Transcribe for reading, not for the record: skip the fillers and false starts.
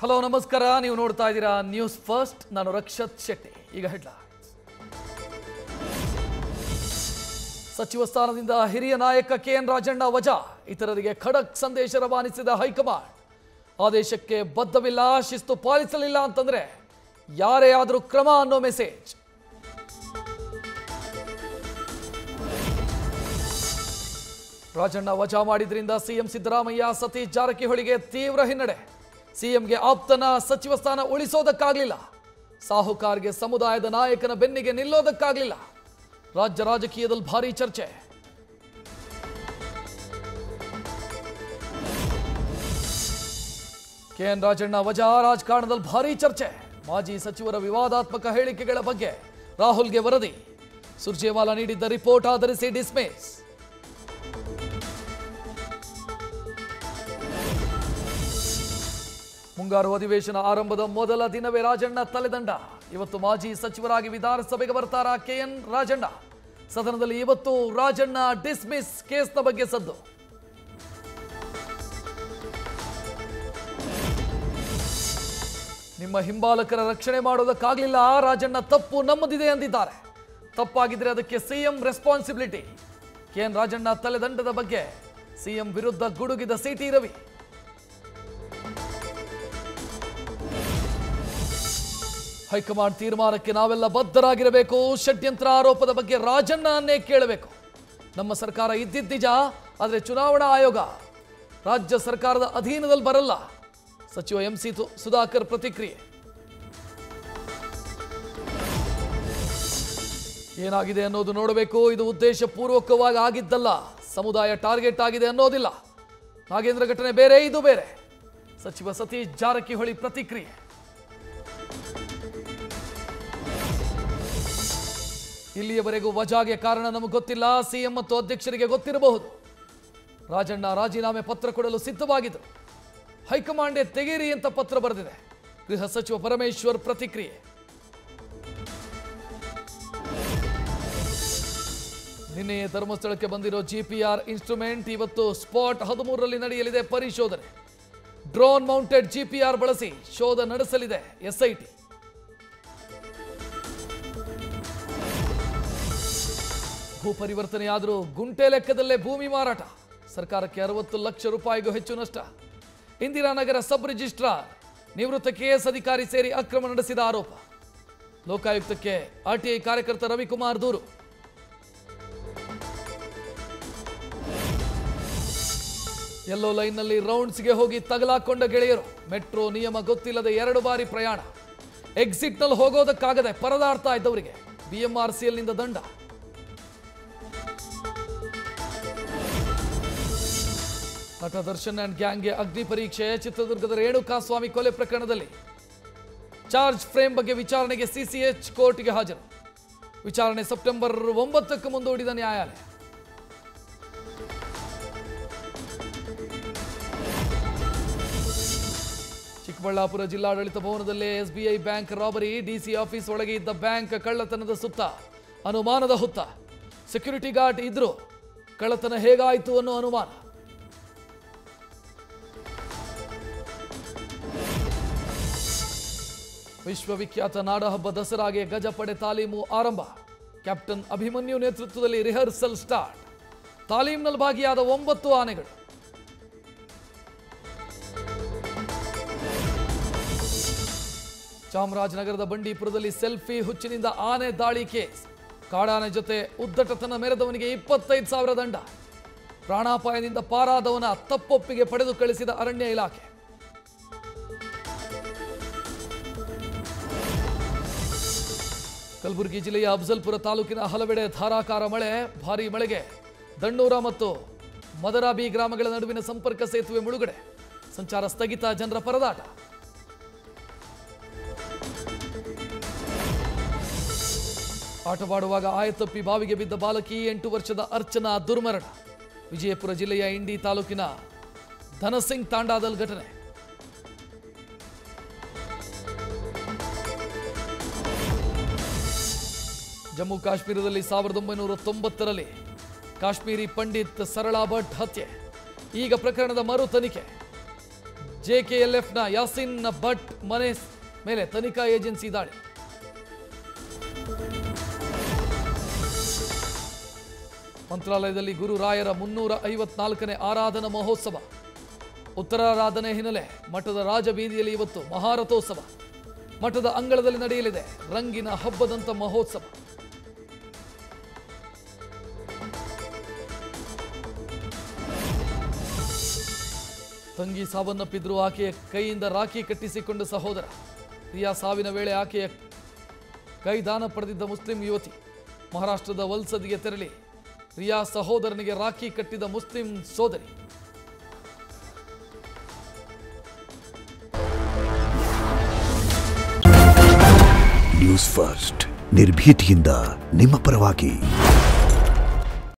Hello ನಮಸ್ಕಾರ, ನೀವು ನೋಡ್ತಾ ಇದ್ದೀರಾ ನ್ಯೂಸ್ ಫಸ್ಟ್. ನಾನು ರಕ್ಷತ್ ಶೆಟ್ಟಿ. ಈಗ ಹೆಡ್ಲೈನ್ಸ್. ಸಚಿವ ಸ್ಥಾನದಿಂದ ಹಿರಿಯ ನಾಯಕ ಕೆಎನ್ ರಾಜಣ್ಣ ವಜಾ, ಇತರರಿಗೆ ಖಡಕ್ ಸಂದೇಶ ರವಾನಿಸಿದ ಹೈಕಮಾಂಡ್. ಆದೇಶಕ್ಕೆ ಬದ್ಧವಿಲ್ಲ, ಶಿಸ್ತು ಪಾಲಿಸಲಿಲ್ಲ ಅಂತಂದ್ರೆ ಯಾರೇ ಆದರೂ ಕ್ರಮ ಅನ್ನೋ ಮೆಸೇಜ್. ರಾಜಣ್ಣ ವಜಾ ಮಾಡಿದ್ರಿಂದ ಸಿಎಂ ಸಿದ್ದರಾಮಯ್ಯ ಸತೀಶ್ ಜಾರಕಿಹೊಳಿಗೆ ತೀವ್ರ ಹಿನ್ನಡೆ. ಸಿಎಂಗೆ ಆಪ್ತನ ಸಚಿವ ಸ್ಥಾನ ಉಳಿಸೋದಕ್ಕಾಗಲಿಲ್ಲ, ಸಾಹುಕಾರ್ಗೆ ಸಮುದಾಯದ ನಾಯಕನ ಬೆನ್ನಿಗೆ ನಿಲ್ಲೋದಕ್ಕಾಗಲಿಲ್ಲ. ರಾಜ್ಯ ರಾಜಕೀಯದಲ್ಲಿ ಭಾರೀ ಚರ್ಚೆ. ಕೆಎನ್ ರಾಜಣ್ಣ ವಜಾ, ರಾಜಕಾರಣದಲ್ಲಿ ಭಾರೀ ಚರ್ಚೆ. ಮಾಜಿ ಸಚಿವರ ವಿವಾದಾತ್ಮಕ ಹೇಳಿಕೆಗಳ ಬಗ್ಗೆ ರಾಹುಲ್ಗೆ ವರದಿ. ಸುರ್ಜೇವಾಲಾ ನೀಡಿದ್ದ ರಿಪೋರ್ಟ್ ಆಧರಿಸಿ ಡಿಸ್ಮಿಸ್. ಮುಂಗಾರು ಅಧಿವೇಶನ ಆರಂಭದ ಮೊದಲ ದಿನವೇ ರಾಜಣ್ಣ ತಲೆದಂಡ. ಇವತ್ತು ಮಾಜಿ ಸಚಿವರಾಗಿ ವಿಧಾನಸಭೆಗೆ ಬರ್ತಾರಾ ಕೆಎನ್ ರಾಜಣ್ಣ? ಸದನದಲ್ಲಿ ಇವತ್ತು ರಾಜಣ್ಣ ಡಿಸ್ಮಿಸ್ ಕೇಸ್ನ ಬಗ್ಗೆ ಸದ್ದು. ನಿಮ್ಮ ಹಿಂಬಾಲಕರ ರಕ್ಷಣೆ ಮಾಡೋದಕ್ಕಾಗಲಿಲ್ಲ, ರಾಜಣ್ಣ ತಪ್ಪು ನಮ್ಮದಿದೆ ಎಂದಿದ್ದಾರೆ. ತಪ್ಪಾಗಿದ್ರೆ ಅದಕ್ಕೆ ಸಿಎಂ ರೆಸ್ಪಾನ್ಸಿಬಿಲಿಟಿ. ಕೆಎನ್ ರಾಜಣ್ಣ ತಲೆದಂಡದ ಬಗ್ಗೆ ಸಿಎಂ ವಿರುದ್ಧ ಗುಡುಗಿದ ಸಿಟಿ ರವಿ. ಹೈಕಮಾಂಡ್ ತೀರ್ಮಾನಕ್ಕೆ ನಾವೆಲ್ಲ ಬದ್ಧರಾಗಿರಬೇಕು. ಷಡ್ಯಂತ್ರ ಆರೋಪದ ಬಗ್ಗೆ ರಾಜಣ್ಣನ್ನೇ ಕೇಳಬೇಕು. ನಮ್ಮ ಸರ್ಕಾರ ಇದ್ದಿದ್ದ ನಿಜ, ಆದರೆ ಚುನಾವಣಾ ಆಯೋಗ ರಾಜ್ಯ ಸರ್ಕಾರದ ಅಧೀನದಲ್ಲಿ ಬರಲ್ಲ. ಸಚಿವ ಎಂಸಿ ಸುಧಾಕರ್ ಪ್ರತಿಕ್ರಿಯೆ. ಏನಾಗಿದೆ ಅನ್ನೋದು ನೋಡಬೇಕು. ಇದು ಉದ್ದೇಶಪೂರ್ವಕವಾಗಿ ಆಗಿದ್ದಲ್ಲ, ಸಮುದಾಯ ಟಾರ್ಗೆಟ್ ಆಗಿದೆ ಅನ್ನೋದಿಲ್ಲ. ನಾಗೇಂದ್ರ ಘಟನೆ ಬೇರೆ, ಇದು ಬೇರೆ. ಸಚಿವ ಸತೀಶ್ ಜಾರಕಿಹೊಳಿ ಪ್ರತಿಕ್ರಿಯೆ. ಇಲ್ಲಿಯವರೆಗೂ ವಜಾಗೆ ಕಾರಣ ನಮಗೆ ಗೊತ್ತಿಲ್ಲ, ಸಿಎಂ ಮತ್ತು ಅಧ್ಯಕ್ಷರಿಗೆ ಗೊತ್ತಿರಬಹುದು. ರಾಜಣ್ಣ ರಾಜೀನಾಮೆ ಪತ್ರ ಕೊಡಲು ಸಿದ್ಧವಾಗಿದ್ದರು, ಹೈಕಮಾಂಡೇ ತೆಗೀರಿ ಅಂತ ಪತ್ರ ಬರೆದಿದೆ. ಗೃಹ ಸಚಿವ ಪರಮೇಶ್ವರ್ ಪ್ರತಿಕ್ರಿಯೆ. ನಿನ್ನೆಯೇ ಧರ್ಮಸ್ಥಳಕ್ಕೆ ಬಂದಿರೋ ಜಿಪಿಆರ್ ಇನ್ಸ್ಟ್ರೂಮೆಂಟ್ ಇವತ್ತು ಸ್ಪಾಟ್ 13ರಲ್ಲಿ ನಡೆಯಲಿದೆ ಪರಿಶೋಧನೆ. ಡ್ರೋನ್ ಮೌಂಟೆಡ್ ಜಿಪಿಆರ್ ಬಳಸಿ ಶೋಧ ನಡೆಸಲಿದೆ ಎಸ್ಐಟಿ. ಭೂ ಪರಿವರ್ತನೆಯಾದರೂ ಗುಂಟೆ ಲೆಕ್ಕದಲ್ಲೇ ಭೂಮಿ ಮಾರಾಟ. ಸರ್ಕಾರಕ್ಕೆ 60 ಲಕ್ಷ ರೂಪಾಯಿಗೂ ಹೆಚ್ಚು ನಷ್ಟ. ಇಂದಿರಾನಗರ ಸಬ್ ರಿಜಿಸ್ಟ್ರಾರ್ ನಿವೃತ್ತ ಕೆಎಸ್ ಅಧಿಕಾರಿ ಸೇರಿ ಅಕ್ರಮ ನಡೆಸಿದ ಆರೋಪ. ಲೋಕಾಯುಕ್ತಕ್ಕೆ ಆರ್ಟಿಐ ಕಾರ್ಯಕರ್ತ ರವಿಕುಮಾರ್ ದೂರು. ಯೆಲ್ಲೋ ಲೈನ್ನಲ್ಲಿ ರೌಂಡ್ಸ್ಗೆ ಹೋಗಿ ತಗಲಾಕೊಂಡ ಗೆಳೆಯರು. ಮೆಟ್ರೋ ನಿಯಮ ಗೊತ್ತಿಲ್ಲದೆ 2 ಬಾರಿ ಪ್ರಯಾಣ. ಎಕ್ಸಿಟ್ನಲ್ಲಿ ಹೋಗೋದಕ್ಕಾಗದೆ ಪರದಾಡ್ತಾ ಇದ್ದವರಿಗೆ ಬಿಎಂಆರ್ಸಿಎಲ್ನಿಂದ ದಂಡ. ನಟ ದರ್ಶನ್ ಅಂಡ್ ಗ್ಯಾಂಗ್ಗೆ ಅಗ್ನಿ ಪರೀಕ್ಷೆ. ಚಿತ್ರದುರ್ಗದ ರೇಣುಕಾಸ್ವಾಮಿ ಕೊಲೆ ಪ್ರಕರಣದಲ್ಲಿ ಚಾರ್ಜ್ ಫ್ರೇಮ್ ಬಗ್ಗೆ ವಿಚಾರಣೆಗೆ ಸಿಸಿಎಚ್ ಕೋರ್ಟ್ಗೆ ಹಾಜರು. ವಿಚಾರಣೆ ಸೆಪ್ಟೆಂಬರ್ 9ಕ್ಕೆ ಮುಂದೂಡಿದ ನ್ಯಾಯಾಲಯ. ಚಿಕ್ಕಬಳ್ಳಾಪುರ ಜಿಲ್ಲಾಡಳಿತ ಭವನದಲ್ಲೇ SBI bank robbery. DC office ಒಳಗೆ ಇದ್ದ ಬ್ಯಾಂಕ್ ಕಳ್ಳತನದ ಸುತ್ತ ಅನುಮಾನದ ಹುತ್ತ. ಸೆಕ್ಯೂರಿಟಿ ಗಾರ್ಡ್ ಇದ್ರು, ಕಳ್ಳತನ ಹೇಗಾಯಿತು ಅನ್ನೋ ಅನುಮಾನ. ವಿಶ್ವವಿಖ್ಯಾತ ನಾಡಹಬ್ಬ ದಸರಾಗೆ ಗಜಪಡೆ ತಾಲೀಮು ಆರಂಭ. ಕ್ಯಾಪ್ಟನ್ ಅಭಿಮನ್ಯು ನೇತೃತ್ವದಲ್ಲಿ ರಿಹರ್ಸಲ್ ಸ್ಟಾರ್ಟ್. ತಾಲೀಮ್ನಲ್ಲಿ ಭಾಗಿಯಾದ 9 ಆನೆಗಳು. ಚಾಮರಾಜನಗರದ ಬಂಡೀಪುರದಲ್ಲಿ ಸೆಲ್ಫಿ ಹುಚ್ಚಿನಿಂದ ಆನೆ ದಾಳಿ ಕೇಸ್. ಕಾಡಾನೆ ಜೊತೆ ಉದ್ದಟತನ ಮೆರೆದವನಿಗೆ 25,000 ದಂಡ. ಪ್ರಾಣಾಪಾಯದಿಂದ ಪಾರಾದವನ ತಪ್ಪೊಪ್ಪಿಗೆ ಪಡೆದು ಕಳಿಸಿದ ಅರಣ್ಯ ಇಲಾಖೆ. ಕಲಬುರಗಿ ಜಿಲ್ಲೆಯ ಅಫಜಲ್ಪುರ ತಾಲೂಕಿನ ಹಲವೆಡೆ ಧಾರಾಕಾರ ಮಳೆ. ಭಾರೀ ಮಳೆಗೆ ದಣ್ಣೂರ ಮತ್ತು ಮದರಾಬಿ ಗ್ರಾಮಗಳ ನಡುವಿನ ಸಂಪರ್ಕ ಸೇತುವೆ ಮುಳುಗಡೆ. ಸಂಚಾರ ಸ್ಥಗಿತ, ಜನರ ಪರದಾಟ. ಆಟವಾಡುವಾಗ ಆಯತಪ್ಪಿ ಬಾವಿಗೆ ಬಿದ್ದ ಬಾಲಕಿ, 8 ವರ್ಷದ ಅರ್ಚನಾ ದುರ್ಮರಣ. ವಿಜಯಪುರ ಜಿಲ್ಲೆಯ ಇಂಡಿ ತಾಲೂಕಿನ ಧನಸಿಂಗ್ ತಾಂಡಾದಲ್ಲಿ ಘಟನೆ. ಜಮ್ಮು ಕಾಶ್ಮೀರದಲ್ಲಿ 1990ರಲ್ಲಿ ಕಾಶ್ಮೀರಿ ಪಂಡಿತ್ ಸರಳಾ ಭಟ್ ಹತ್ಯೆ. ಈಗ ಪ್ರಕರಣದ ಮರು ತನಿಖೆ. ಜೆಕೆಎಲ್ಎಫ್ನ ಯಾಸಿನ್ ಭಟ್ ಮನೆ ಮೇಲೆ ತನಿಖಾ ಏಜೆನ್ಸಿ ದಾಳಿ. ಮಂತ್ರಾಲಯದಲ್ಲಿ ಗುರುರಾಯರ 354ನೇ ಆರಾಧನಾ ಮಹೋತ್ಸವ. ಉತ್ತರಾರಾಧನೆ ಹಿನ್ನೆಲೆ ಮಠದ ರಾಜಬೀದಿಯಲ್ಲಿ ಇವತ್ತು ಮಹಾರಥೋತ್ಸವ. ಮಠದ ಅಂಗಳದಲ್ಲಿ ನಡೆಯಲಿದೆ ರಂಗಿನ ಹಬ್ಬದಂತ ಮಹೋತ್ಸವ. ತಂಗಿ ಸಾವನ್ನಪ್ಪಿದ್ರು ಆಕೆಯ ಕೈಯಿಂದ ರಾಖಿ ಕಟ್ಟಿಸಿಕೊಂಡ ಸಹೋದರ. ರಿಯಾ ಸಾವಿನ ವೇಳೆ ಆಕೆಯ ಕೈ ದಾನ ಪಡೆದಿದ್ದ ಮುಸ್ಲಿಂ ಯುವತಿ. ಮಹಾರಾಷ್ಟ್ರದ ವಲ್ಸದ್ಗೆ ತೆರಳಿ ರಿಯಾ ಸಹೋದರನಿಗೆ ರಾಖಿ ಕಟ್ಟಿದ ಮುಸ್ಲಿಂ ಸೋದರಿ. ನ್ಯೂಸ್ ಫಸ್ಟ್ ನಿರ್ಭೀತಿಯಿಂದ ನಿಮ್ಮ ಪರವಾಗಿ.